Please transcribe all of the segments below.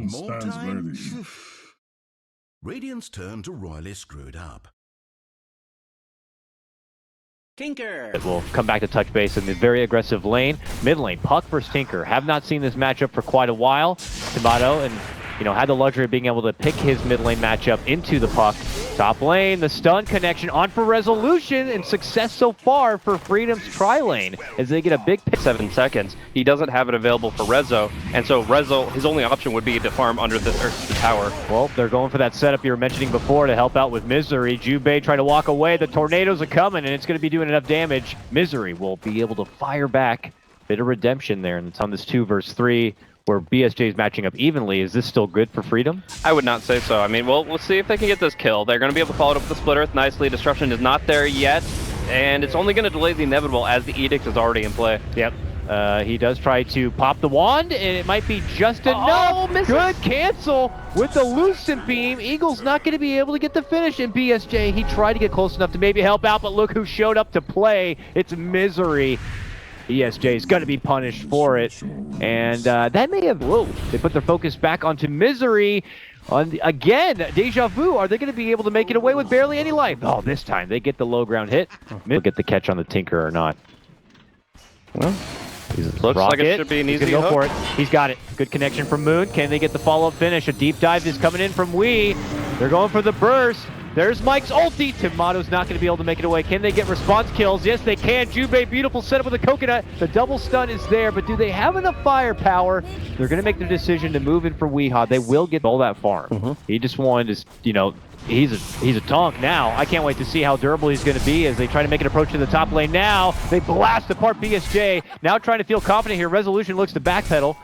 stands worthy. Radiant's turn to royally screw it up. Tinker! It will come back to touch base in the very aggressive lane. Mid lane, Puck versus Tinker. Have not seen this matchup for quite a while. Tomato and had the luxury of being able to pick his mid lane matchup into the Puck. Top lane, the stun connection on for Resolution, and success so far for Freedom's tri-lane as they get a big pick. 7 seconds. He doesn't have it available for Rezo, and so Rezo, his only option would be to farm under the tower. Well, they're going for that setup you were mentioning before to help out with Misery. Jubei trying to walk away. The tornadoes are coming, and it's going to be doing enough damage. Misery will be able to fire back. Bit of redemption there, and it's on this 2 versus 3. Where BSJ is matching up evenly. Is this still good for Freedom? I would not say so. I mean, we'll see if they can get this kill. They're going to be able to follow it up with the Split Earth nicely. Disruption is not there yet, and it's only going to delay the inevitable as the Edict is already in play. Yep. He does try to pop the wand, and it might be just enough. Good cancel with the Lucent Beam. Eagle's not going to be able to get the finish in BSJ. He tried to get close enough to maybe help out, but look who showed up to play. It's Misery. ESJ is going to be punished for it, and that may have, they put their focus back onto Misery. Again, Deja Vu, are they going to be able to make it away with barely any life? Oh, this time they get the low ground hit. They'll get the catch on the Tinker or not. Well, looks like it should be an easy go hook. for it. He's got it. Good connection from Moon. Can they get the follow-up finish? A deep dive is coming in from Wee. They're going for the burst. There's Mike's ulti. Tomato's not going to be able to make it away. Can they get response kills? Yes, they can. Jubei, beautiful setup with a coconut. The double stun is there, but do they have enough firepower? They're going to make their decision to move in for Weehaw. They will get all that farm. He just wanted to, he's a tonk now. I can't wait to see how durable he's going to be as they try to make an approach to the top lane now. They blast apart BSJ. Now trying to feel confident here. Resolution looks to backpedal.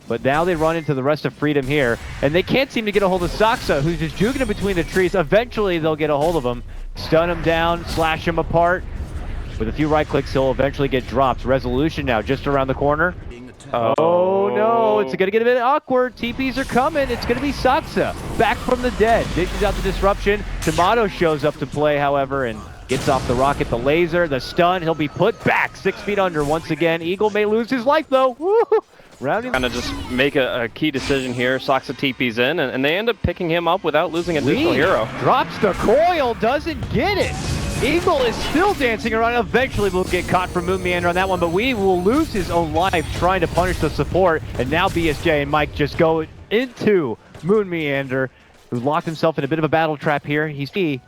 But now they run into the rest of Freedom here, and they can't seem to get a hold of Saksa, who's just juking him between the trees. Eventually, they'll get a hold of him, stun him down, slash him apart. With a few right clicks, he'll eventually get dropped. Resolution now just around the corner. Oh no, it's going to get a bit awkward. TPs are coming. It's going to be Saksa, back from the dead. Dishes out the disruption. Tomato shows up to play, however, and gets off the rocket, the laser, the stun. He'll be put back 6 feet under once again. Eagle may lose his life, though. Woo! Kind of just make a key decision here. Saksa TP's in, and they end up picking him up without losing a additional hero. Drops the coil, doesn't get it. Eagle is still dancing around. Eventually we'll get caught from Moon Meander on that one, but we will lose his own life trying to punish the support. And now BSJ and Mike just go into Moon Meander, who locked himself in a bit of a battle trap here. He's key.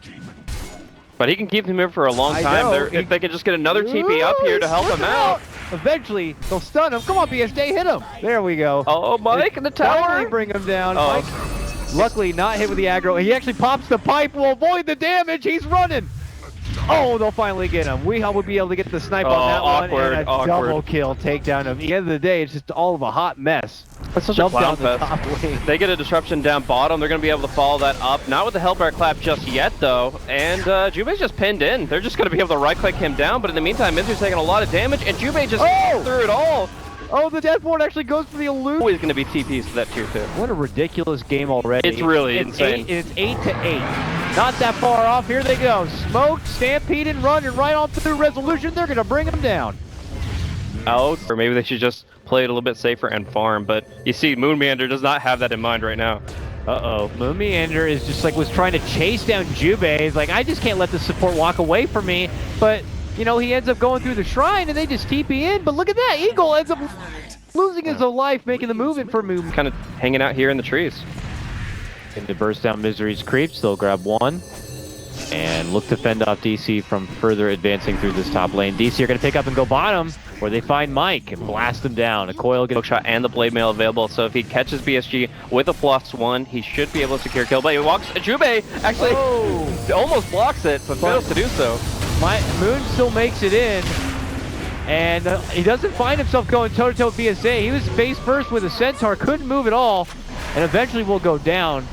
But he can keep him here for a long time. If they can just get another TP up here to help him out. Eventually, they'll stun him. Come on, BSJ, hit him. There we go. Oh, Mike in the tower. Finally bring him down. Mike, luckily not hit with the aggro. He actually pops the pipe, will avoid the damage. He's running. Oh, they'll finally get him. Weehaw would be able to get the snipe on that one, and a double kill takedown. At the end of the day, it's just all of a hot mess. That's such a clown fest. They get a disruption down bottom. They're going to be able to follow that up. Not with the Hellbear Clap just yet, though. And Jubei's just pinned in. They're just going to be able to right-click him down. But in the meantime, Mizu's taking a lot of damage, and Jubei just threw it all. Oh, the Deathborn actually goes for the illusion. Always going to be TPs for that tier 2. What a ridiculous game already. It's really insane. It's 8-8. Not that far off. Here they go. Smoke, Stampede, and running right on through Resolution. They're going to bring them down. Out, or maybe they should just play it a little bit safer and farm. But you see, Moon Meander does not have that in mind right now. Moon Meander is just was trying to chase down Jubei. He's like, I just can't let the support walk away from me. But he ends up going through the shrine, and they just TP in. But look at that. Eagle ends up losing his own life, making the move in for Moon. Kind of hanging out here in the trees. And to burst down Misery's creeps, they'll grab one. And look to fend off DC from further advancing through this top lane. DC are going to pick up and go bottom, where they find Mike and blast him down. A coil gets shot and the blade mail available, so if he catches BSG with a +1, he should be able to secure kill. But he walks. Jubei actually almost blocks it, but fails to do so. Moon still makes it in, and he doesn't find himself going toe-to-toe with BSA. He was face first with a Centaur, couldn't move at all, and eventually will go down.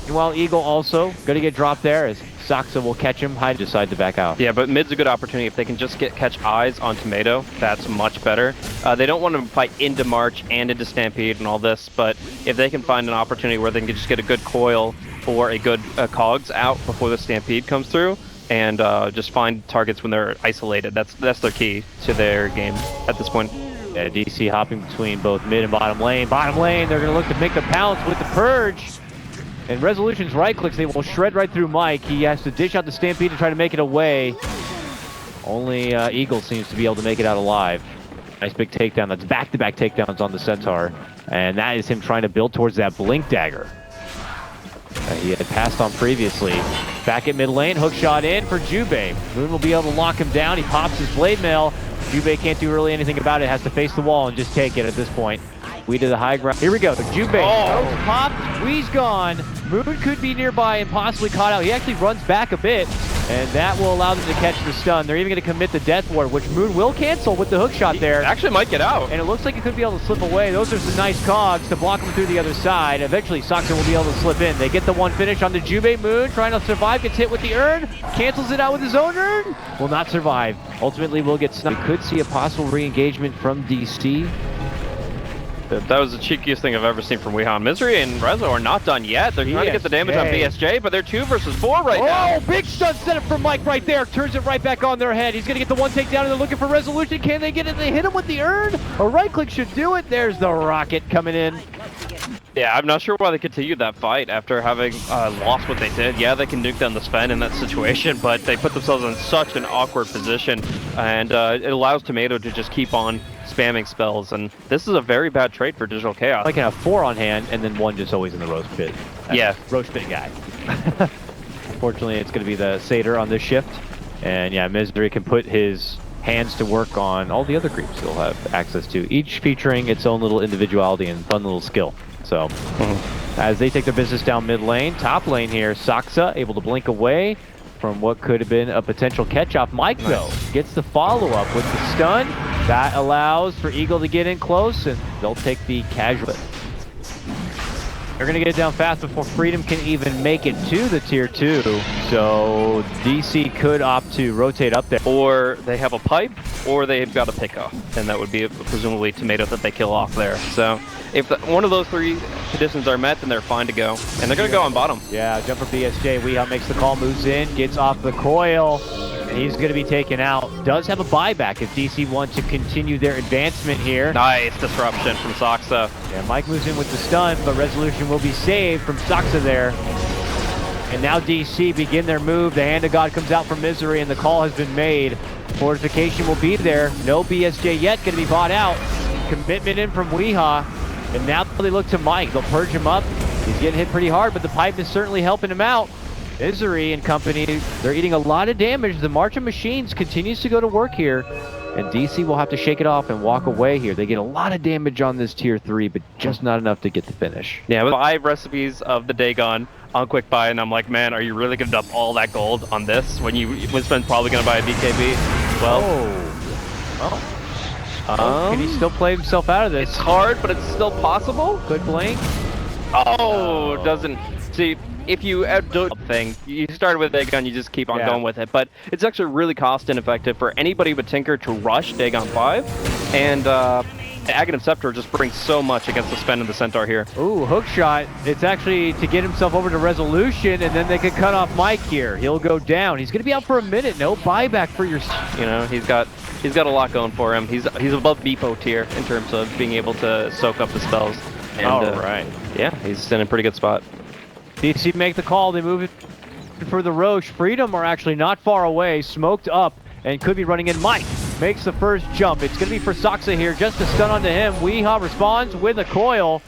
Meanwhile, Eagle also going to get dropped there as Saksa will catch him. Hyde decide to back out. Yeah, but mid's a good opportunity. If they can just catch eyes on Tomato, that's much better. They don't want to fight into March and into Stampede and all this, but if they can find an opportunity where they can just get a good coil for a good cogs out before the Stampede comes through, and just find targets when they're isolated, that's their key to their game at this point. Yeah, DC hopping between both mid and bottom lane. Bottom lane, they're going to look to make the pounce with the Purge. And Resolution's right clicks, they will shred right through Mike. He has to dish out the Stampede to try to make it away. Only Eagle seems to be able to make it out alive. Nice big takedown. That's back-to-back takedowns on the Centaur. And that is him trying to build towards that Blink Dagger. He had passed on previously. Back at mid lane, hook shot in for Jubei. Moon will be able to lock him down. He pops his blade mail. Jubei can't do really anything about it. Has to face the wall and just take it at this point. We to the high ground. Here we go. Jubei popped. Wee's gone. Moon could be nearby and possibly caught out. He actually runs back a bit, and that will allow them to catch the stun. They're even going to commit the Death Ward, which Moon will cancel with the hook shot there. Actually might get out. And it looks like he could be able to slip away. Those are some nice cogs to block him through the other side. Eventually, Soxa will be able to slip in. They get the one finish on the Jubei. Moon trying to survive, gets hit with the urn, cancels it out with his own urn. Will not survive. Ultimately, will get sniped. We could see a possible re-engagement from DC. That was the cheekiest thing I've ever seen from Weehan. Misery and Rezo are not done yet. They're trying to get the damage on BSJ, but they're 2 versus 4 right now. Oh, big stun setup from Mike right there. Turns it right back on their head. He's going to get the one takedown, and they're looking for Resolution. Can they get it? They hit him with the urn. A right click should do it. There's the rocket coming in. Yeah, I'm not sure why they continued that fight after having lost what they did. Yeah, they can nuke down the Sven in that situation, but they put themselves in such an awkward position, and it allows Tomato to just keep on spamming spells, and this is a very bad trade for Digital Chaos. I can have 4 on hand, and then 1 just always in the roast pit. Yeah. Roast pit guy. Fortunately, it's going to be the Satyr on this shift, and yeah, Misery can put his hands to work on all the other creeps he'll have access to, each featuring its own little individuality and fun little skill. So, as they take their business down mid lane, top lane here, Soxa able to blink away from what could have been a potential catch-off. Mike, though, gets the follow-up with the stun. That allows for Eagle to get in close, and they'll take the casual. They're going to get it down fast before Freedom can even make it to the tier 2. So DC could opt to rotate up there. Or they have a pipe, or they've got a pickoff, and that would be presumably Tomato that they kill off there. So if one of those 3 conditions are met, then they're fine to go. And they're going to go on bottom. Yeah, jump for BSJ. Weeha makes the call, moves in, gets off the coil. And he's going to be taken out. Does have a buyback if DC wants to continue their advancement here. Nice disruption from Soxa. Yeah, Mike moves in with the stun, but Resolution will be saved from Soxa there. And now DC begin their move. The Hand of God comes out from Misery, and the call has been made. Fortification will be there. No BSJ yet, going to be bought out. Commitment in from Weeha. And now they look to Mike. They'll purge him up. He's getting hit pretty hard, but the pipe is certainly helping him out. Misery and company, they're eating a lot of damage. The March of Machines continues to go to work here, and DC will have to shake it off and walk away here. They get a lot of damage on this tier 3, but just not enough to get the finish. Yeah, with 5 recipes of the Dagon on quick buy, and I'm like, man, are you really going to dump all that gold on this when Sven's probably going to buy a BKB? Well, can he still play himself out of this? It's hard, but it's still possible. Good blink. Oh, doesn't see. If you do thing, you start with Dagon, you just keep on going with it. But it's actually really cost ineffective for anybody but Tinker to rush Dagon 5. And Aghanim Scepter just brings so much against the Sven and the Centaur here. Ooh, hook shot. It's actually to get himself over to Resolution, and then they can cut off Mike here. He'll go down. He's going to be out for a minute. No buyback for your... You know, he's got a lot going for him. He's above Beepo tier in terms of being able to soak up the spells. And, right. Yeah, he's in a pretty good spot. DC make the call. They move it for the Roche. Freedom are actually not far away, smoked up, and could be running in. Mike makes the first jump. It's going to be for Soxa here, just a stun onto him. Weeha responds with a coil,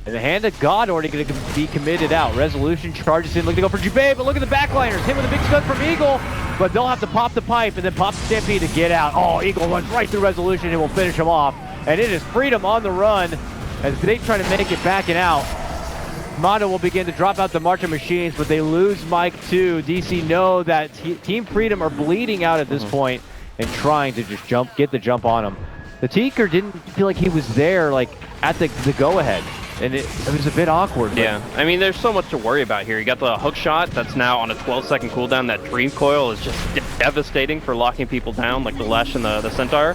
and the Hand of God already going to be committed out. Resolution charges in, looking to go for Jubei, but look at the backliners. Hit with a big stun from Eagle, but they'll have to pop the pipe and then pop the Stampede to get out. Oh, Eagle runs right through Resolution and will finish him off. And it is Freedom on the run as they try to make it back and out. Mono will begin to drop out the March of Machines, but they lose Mike too. DC know that Team Freedom are bleeding out at this point and trying to just get the jump on him. The Tinker didn't feel like he was there, like at the go-ahead, and it was a bit awkward. Yeah, I mean, there's so much to worry about here. You got the hook shot that's now on a 12-second cooldown. That Dream Coil is just devastating for locking people down, like the Lesh and the Centaur.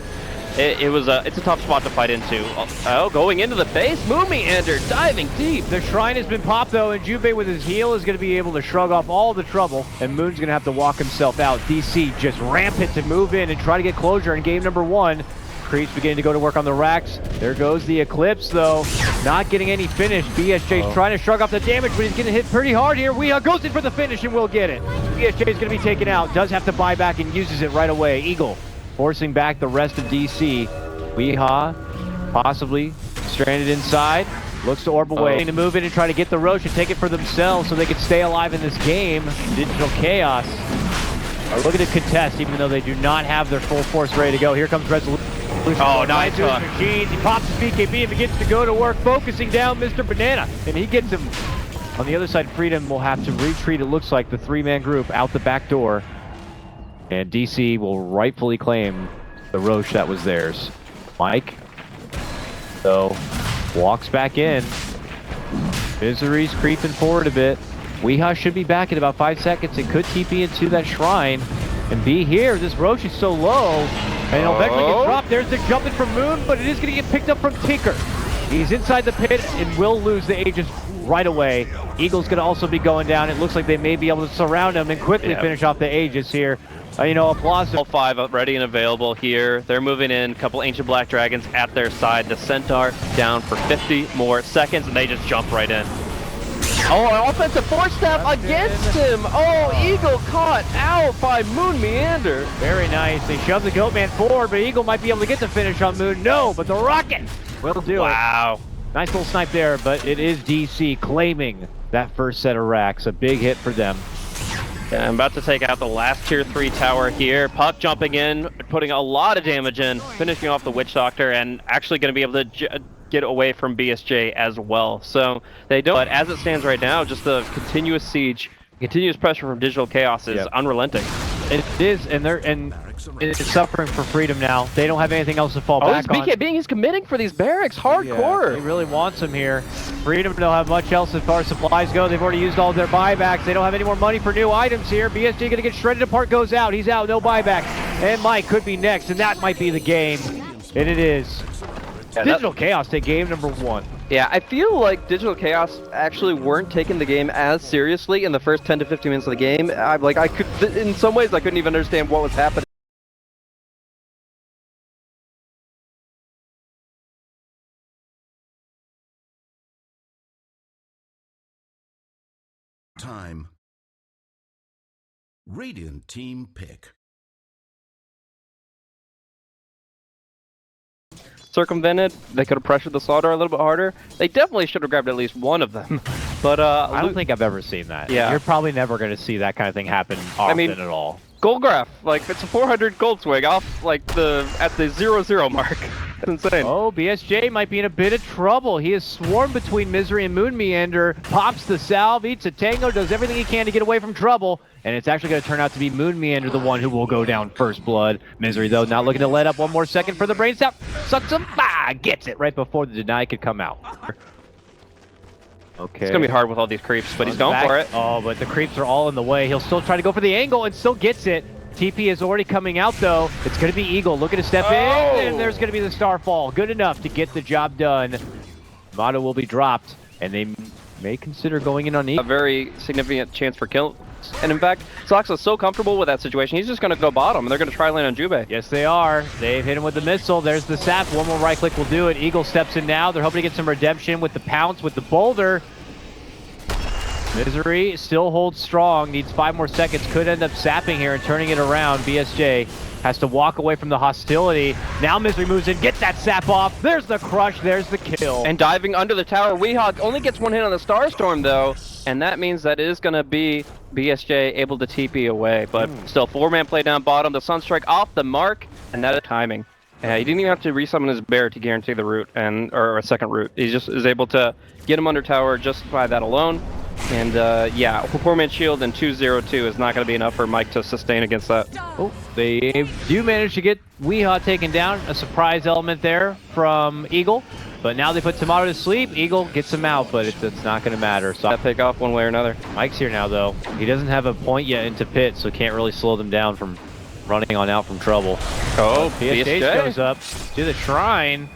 It's a tough spot to fight into. Oh, going into the base, Moonmeander, diving deep. The Shrine has been popped though, and Jubei with his heal is going to be able to shrug off all the trouble, and Moon's going to have to walk himself out. DC just rampant to move in and try to get closure in game number 1. creeps beginning to go to work on the racks. There goes the Eclipse, though. Not getting any finish. BSJ's trying to shrug off the damage, but he's getting hit pretty hard here. Weehaw goes in for the finish and will get it. BSJ is going to be taken out. Does have to buy back and uses it right away. Eagle forcing back the rest of DC. Weehaw possibly stranded inside. Looks to orb away to move in and try to get the Roche and take it for themselves so they can stay alive in this game. Digital Chaos are looking to contest even though they do not have their full force ready to go. Here comes Resolution. Oh, nice hook. Machines. He pops his BKB and begins to go to work, focusing down Mr. Banana. And he gets him. On the other side, Freedom will have to retreat, it looks like, the three-man group out the back door. And DC will rightfully claim the Roche that was theirs. Mike, so, walks back in. Misery's creeping forward a bit. Weehaw should be back in about 5 seconds. It could TP into that shrine and be here. This Roche is so low, and it'll eventually get dropped. There's the jump in from Moon, but it is going to get picked up from Tinker. He's inside the pit and will lose the Aegis right away. Eagle's going to also be going down. It looks like they may be able to surround him and quickly finish off the Aegis here. You know, applause. All 5 up, ready and available here. They're moving in. A couple Ancient Black Dragons at their side. The Centaur down for 50 more seconds, and they just jump right in. Oh, an offensive force step against him. Oh, Eagle caught out by Moon Meander. Very nice. They shove the Goatman forward, but Eagle might be able to get the finish on Moon. No, but the Rocket will do it. Wow. Nice little snipe there, but it is DC claiming that first set of racks. A big hit for them. Yeah, I'm about to take out the last tier 3 tower here. Puck jumping in, putting a lot of damage in, finishing off the Witch Doctor, and actually going to be able to get away from BSJ as well. So they don't, but as it stands right now, just the continuous siege, continuous pressure from Digital Chaos is unrelenting. It is, and it's suffering for Freedom now. They don't have anything else to fall back on. Oh, he's BKBing, he's committing for these barracks, hardcore. Yeah, he really wants them here. Freedom don't have much else as far as supplies go. They've already used all their buybacks. They don't have any more money for new items here. BSJ gonna get shredded apart, goes out. He's out, no buyback. And Mike could be next, and that might be the game. And it is. Yeah, Digital Chaos take game number 1. Yeah, I feel like Digital Chaos actually weren't taking the game as seriously in the first 10 to 15 minutes of the game. In some ways, I couldn't even understand what was happening. Time. Radiant team pick. Circumvented, they could have pressured the Slaughter a little bit harder. They definitely should have grabbed at least one of them. But I don't think I've ever seen that. Yeah. You're probably never going to see that kind of thing happen often at all. Goldgraph, like it's a 400 gold swing off like at the 0-0 mark. That's insane. Oh, BSJ might be in a bit of trouble. He is swarmed between Misery and Moon Meander, pops the salve, eats a tango, does everything he can to get away from trouble, and it's actually going to turn out to be Moon Meander the one who will go down first blood. Misery, though, not looking to let up one more second for the brain sap. Sucks him, gets it right before the deny could come out. Okay. It's going to be hard with all these creeps, but he's going for it. Oh, but the creeps are all in the way. He'll still try to go for the angle and still gets it. TP is already coming out, though. It's going to be Eagle looking to step in, and there's going to be the Starfall. Good enough to get the job done. Motto will be dropped, and they may consider going in on Eagle. A very significant chance for kill. And in fact, Sox is so comfortable with that situation, he's just going to go bottom, and they're going to try land on Jubei. Yes, they are. They've hit him with the missile. There's the sap. One more right click will do it. Eagle steps in now. They're hoping to get some redemption with the pounce, with the boulder. Misery still holds strong, needs 5 more seconds, could end up sapping here and turning it around. BSJ has to walk away from the hostility. Now Misery moves in, gets that sap off. There's the crush, there's the kill. And diving under the tower, Weehawk only gets 1 hit on the Starstorm though, and that means that it is going to be BSJ able to TP away. But still, 4-man play down bottom, the Sunstrike off the mark, and that is timing. He didn't even have to resummon his bear to guarantee the root, or a second root. He just is able to get him under tower just by that alone. And yeah, 4-man shield and 2-0-2 is not going to be enough for Mike to sustain against that. Oh, they do manage to get Weehaw taken down. A surprise element there from Eagle. But now they put Tomato to sleep. Eagle gets him out, but it's not going to matter. So that pick off one way or another. Mike's here now, though. He doesn't have a point yet into pit, so can't really slow them down from running on out from trouble. Oh, BSJ goes up to the shrine.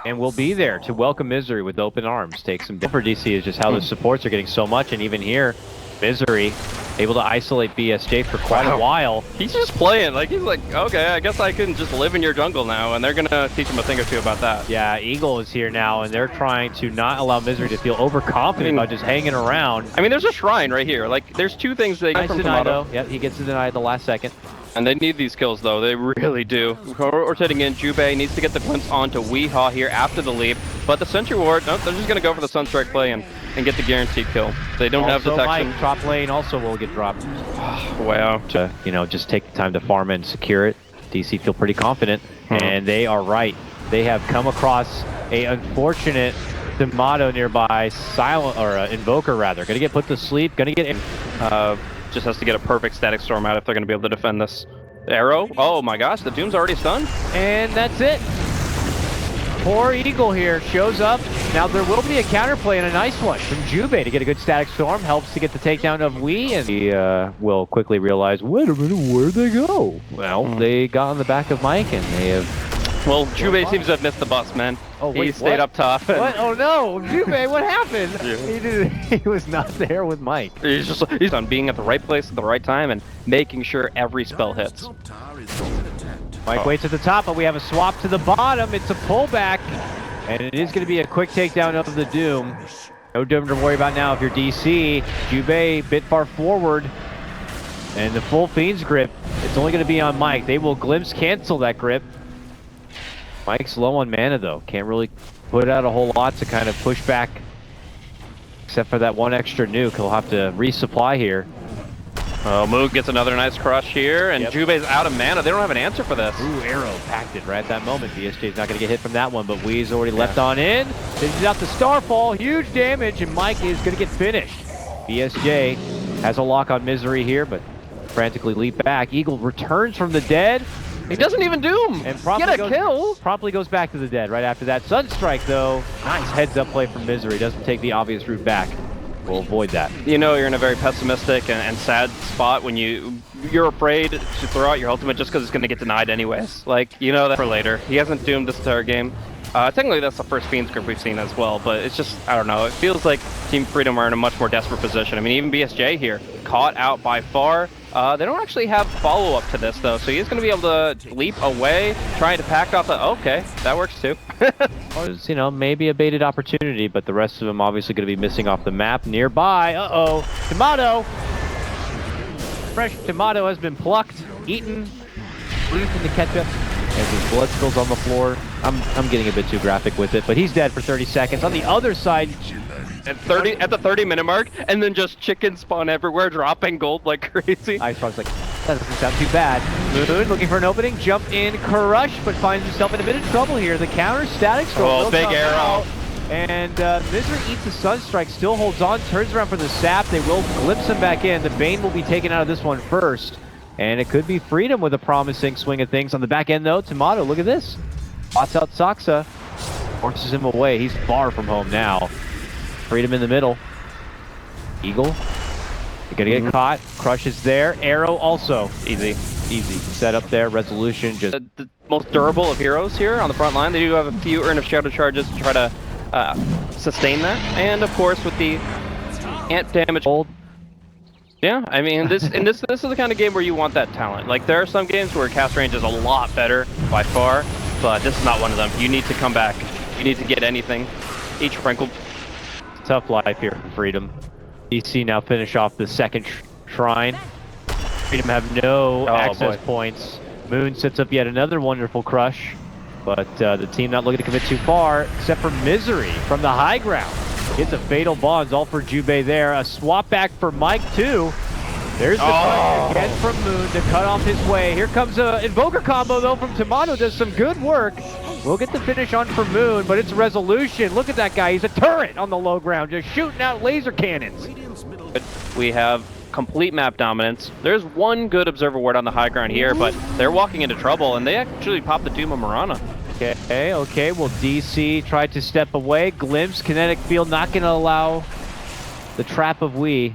And we'll be there to welcome Misery with open arms. Take some for DC is just how the supports are getting so much, and even here, Misery able to isolate BSJ for quite a while. He's just playing. Like, he's like, okay, I guess I can just live in your jungle now, and they're going to teach him a thing or two about that. Yeah, Eagle is here now, and they're trying to not allow Misery to feel overconfident about just hanging around. I mean, there's a shrine right here. Like, there's two things they get from Tomato. Yep, he gets to deny at the last second. And they need these kills, though. They really do. Rotating in, Jubei needs to get the glimpse onto Weehaw here after the leap. But the Sentry Ward, nope, they're just going to go for the Sunstrike play and get the guaranteed kill. They don't have detection. Mike, top lane also will get dropped. Wow. To, you know, just take the time to farm and secure it. DC feel pretty confident, and they are right. They have come across a unfortunate Tomato nearby, silent or Invoker rather. Going to get put to sleep. Going to get just has to get a perfect Static Storm out if they're going to be able to defend this. Arrow. Oh my gosh, the Doom's already stunned. And that's it. Poor Eagle here shows up. Now there will be a counterplay and a nice one from Jubei to get a good Static Storm. Helps to get the takedown of Wii, and he will quickly realize, wait a minute, where'd they go? Well, they got on the back of Mike, and they have... Well, Jubei seems to have missed the bus, man. Oh, wait, he stayed up top. What? Oh no, Jubei, what happened? He was not there with Mike. He's on being at the right place at the right time and making sure every spell hits. Mike waits at the top, but we have a swap to the bottom. It's a pullback, and it is going to be a quick takedown of the Doom. No Doom to worry about now if you're DC. Jubei bit far forward, and the full Fiend's grip. It's only going to be on Mike. They will glimpse cancel that grip. Mike's low on mana though. Can't really put out a whole lot to kind of push back. Except for that one extra nuke. He'll have to resupply here. Oh, Moog gets another nice crush here, and Jubei's out of mana. They don't have an answer for this. Ooh, arrow packed it right at that moment. BSJ's not going to get hit from that one, but Wee's already left on in. Finishes out the Starfall. Huge damage, and Mike is going to get finished. BSJ has a lock on Misery here, but frantically leap back. Eagle returns from the dead. He doesn't even doom. And promptly goes back to the dead right after that. Sunstrike, though. Nice heads-up play from Misery. Doesn't take the obvious route back. We'll avoid that. You know you're in a very pessimistic and sad spot when you're afraid to throw out your ultimate just because it's going to get denied anyways. Like, you know that for later. He hasn't doomed this entire game. Technically, that's the first Fiend script we've seen as well, but it's just, I don't know. It feels like Team Freedom are in a much more desperate position. I mean, even BSJ here, caught out by far. They don't actually have follow-up to this, though, so he's going to be able to leap away, trying to pack off the... Okay, that works, too. It's, you know, maybe a baited opportunity, but the rest of them obviously going to be missing off the map. Nearby, Tomato! Fresh Tomato has been plucked, eaten, breathed in the ketchup, and his blood spills on the floor. I'm getting a bit too graphic with it, but he's dead for 30 seconds. On the other side... At the 30-minute mark, and then just chickens spawn everywhere, dropping gold like crazy. Icebox like, that doesn't sound too bad. Moon looking for an opening, jump in, crush, but finds himself in a bit of trouble here. The counter Static Storm. Oh, big arrow. And Misery eats the Sunstrike, still holds on, turns around for the sap. They will glimpse him back in. The Bane will be taken out of this one first. And it could be Freedom with a promising swing of things. On the back end, though, Tomato, look at this. Spots out Saksa, forces him away. He's far from home now. Freedom in the middle. Eagle. You're gonna get caught. Crush is there. Arrow also. Easy. Set up there. Resolution just... The most durable of heroes here on the front line. They do have a few Urn of Shadow charges to try to sustain that. And of course with the ant damage... Yeah, I mean, this is the kind of game where you want that talent. Like, there are some games where cast range is a lot better by far, but this is not one of them. You need to come back. You need to get anything. Each sprinkle. Tough life here for Freedom. DC now finish off the second shrine. Freedom have no access points. Moon sets up yet another wonderful crush, but the team not looking to commit too far, except for Misery from the high ground. Gets a fatal bonds, all for Jubei there. A swap back for Mike too. There's the crush again from Moon to cut off his way. Here comes a Invoker combo though from Tomato, does some good work. We'll get the finish on for Moon, but it's Resolution. Look at that guy, he's a turret on the low ground, just shooting out laser cannons. We have complete map dominance. There's one good observer ward on the high ground here, but they're walking into trouble, and they actually popped the Doom of Mirana. Okay, well DC tried to step away. Glimpse, kinetic field, not gonna allow the trap of Wii.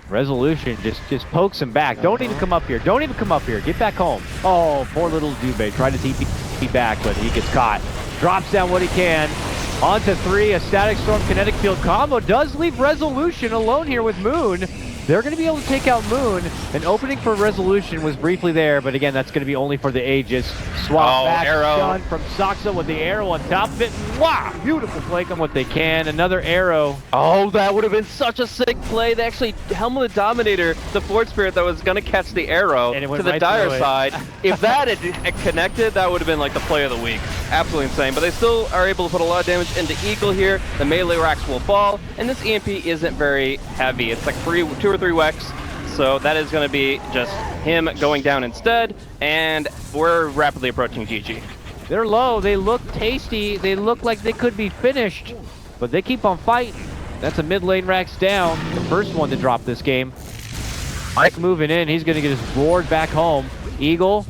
Resolution just pokes him back. Don't even come up here. Get back home. Oh, poor little Jubei. Tried to TP back, but he gets caught. Drops down what he can. On to 3. A Static Storm kinetic field combo does leave Resolution alone here with Moon. they're going to be able to take out Moon. An opening for Resolution was briefly there, but again, that's going to be only for the Aegis. Swap back, arrow. done from Soxa with the arrow on top of it. Wow, beautiful play on what they can. Another arrow. Oh, that would have been such a sick play. They actually helmeted Dominator, the Force Spirit that was going to catch the arrow And it to went the right dire through it. side. If that had connected, that would have been like the play of the week. Absolutely insane. But they still are able to put a lot of damage into Eagle here. The melee racks will fall, and this EMP isn't very heavy. It's like 2 or 3 wecks. So that is going to be just him going down instead, and we're rapidly approaching GG. They're low. They look tasty. They look like they could be finished, but they keep on fighting. That's a mid lane racks down. The first one to drop this game. Mike moving in. He's going to get his board back home. Eagle.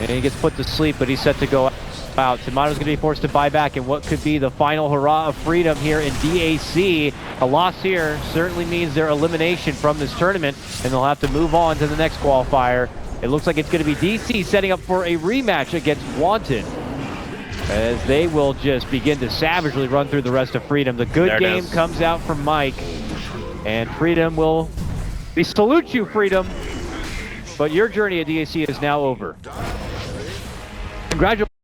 And he gets put to sleep, but he's set to go out. Timato's going to be forced to buy back in what could be the final hurrah of freedom here in DAC. A loss here certainly means their elimination from this tournament, and they'll have to move on to the next qualifier. It looks like it's going to be DC setting up for a rematch against Wanted, as they will just begin to savagely run through the rest of Freedom. The good game comes out from Mike, and Freedom will... We salute you, Freedom, but your journey at DAC is now over. Congratulations.